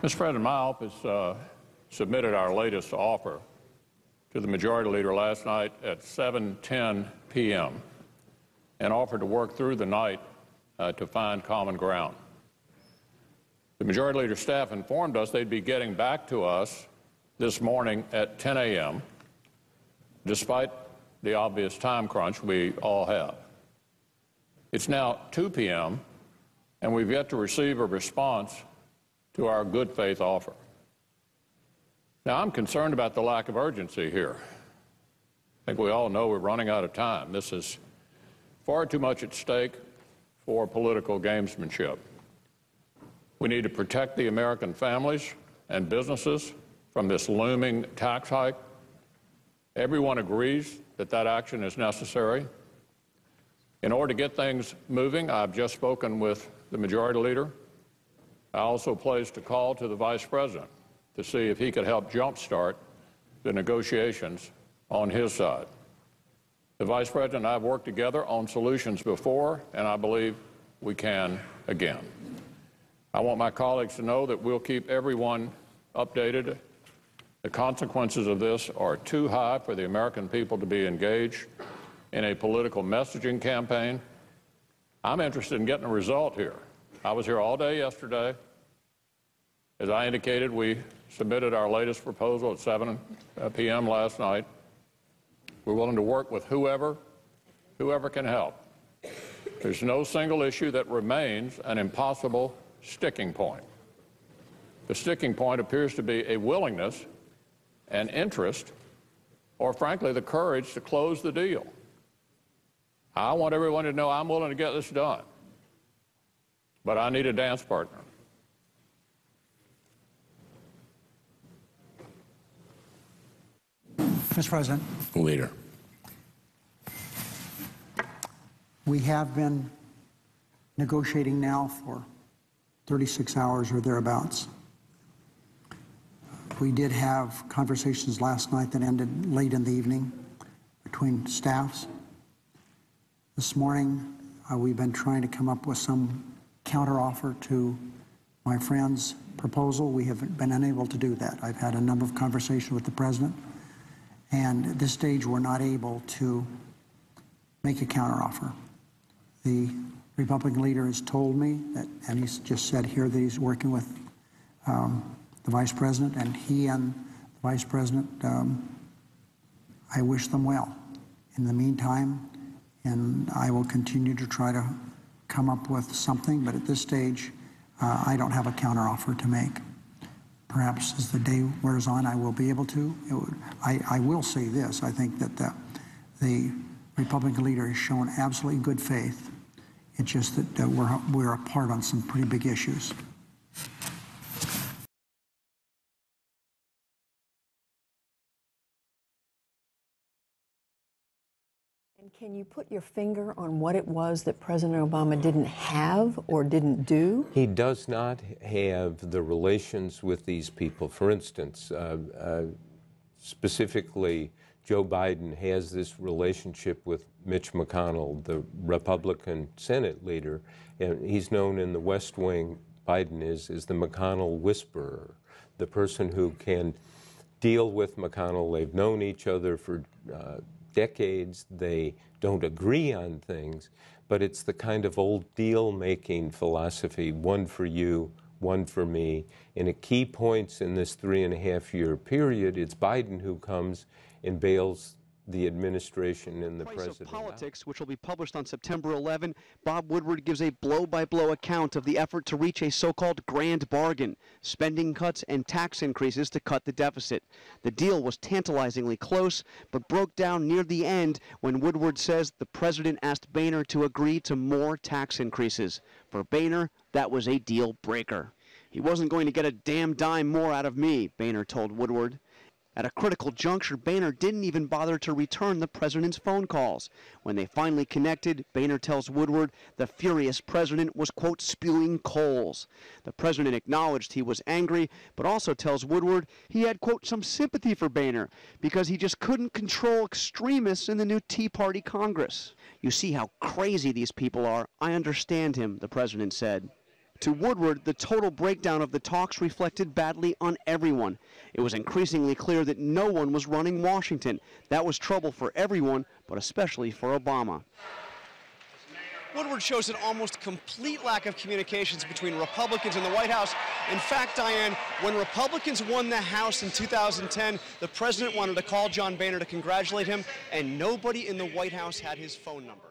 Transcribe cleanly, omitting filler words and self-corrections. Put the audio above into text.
Mr. President, my office submitted our latest offer to the Majority Leader last night at 7:10 p.m. and offered to work through the night to find common ground. The Majority Leader staff informed us they'd be getting back to us this morning at 10 a.m., despite the obvious time crunch we all have. It's now 2 p.m., and we've yet to receive a response to our good faith offer. Now, I'm concerned about the lack of urgency here. I think we all know we're running out of time. This is far too much at stake for political gamesmanship. We need to protect the American families and businesses from this looming tax hike. Everyone agrees that that action is necessary. In order to get things moving, I've just spoken with the Majority Leader. I also placed a call to the Vice President to see if he could help jumpstart the negotiations on his side. The Vice President and I have worked together on solutions before, and I believe we can again. I want my colleagues to know that we'll keep everyone updated. The consequences of this are too high for the American people to be engaged in a political messaging campaign. I'm interested in getting a result here. I was here all day yesterday. As I indicated, we submitted our latest proposal at 7 p.m. last night. We're willing to work with whoever can help. There's no single issue that remains an impossible sticking point. The sticking point appears to be a willingness and interest, or frankly, the courage to close the deal. I want everyone to know I'm willing to get this done, but I need a dance partner. Mr. President. Leader. We have been negotiating now for 36 hours or thereabouts. We did have conversations last night that ended late in the evening between staffs. This morning, we've been trying to come up with some counteroffer to my friend's proposal. We have been unable to do that. I've had a number of conversations with the President, and at this stage, we're not able to make a counteroffer. The Republican leader has told me that, and he's just said here that he's working with the Vice President, and he and the Vice President, I wish them well. In the meantime, and I will continue to try to come up with something, but at this stage, I don't have a counteroffer to make. Perhaps as the day wears on, I will be able to. I will say this. I think that the Republican leader has shown absolutely good faith. It's just that we're apart on some pretty big issues. And can you put your finger on what it was that President Obama didn't have or didn't do? He does not have the relations with these people. For instance, specifically, Joe Biden has this relationship with Mitch McConnell, the Republican Senate leader, and he's known in the West Wing, Biden is the McConnell whisperer, the person who can deal with McConnell. They've known each other for decades. They don't agree on things, but it's the kind of old deal-making philosophy, one for you, one for me. And at key points in this 3.5-year period, it's Biden who comes and bails the administration and the president. Of Politics, which will be published on September 11, Bob Woodward gives a blow-by-blow account of the effort to reach a so-called grand bargain, spending cuts and tax increases to cut the deficit. The deal was tantalizingly close, but broke down near the end when Woodward says the president asked Boehner to agree to more tax increases. For Boehner, that was a deal breaker. He wasn't going to get a damn dime more out of me, Boehner told Woodward. At a critical juncture, Boehner didn't even bother to return the president's phone calls. When they finally connected, Boehner tells Woodward the furious president was, quote, spewing coals. The president acknowledged he was angry, but also tells Woodward he had, quote, some sympathy for Boehner because he just couldn't control extremists in the new Tea Party Congress. You see how crazy these people are. I understand him, the president said. To Woodward, the total breakdown of the talks reflected badly on everyone. It was increasingly clear that no one was running Washington. That was trouble for everyone, but especially for Obama. Woodward shows an almost complete lack of communications between Republicans and the White House. In fact, Diane, when Republicans won the House in 2010, the president wanted to call John Boehner to congratulate him, and nobody in the White House had his phone number.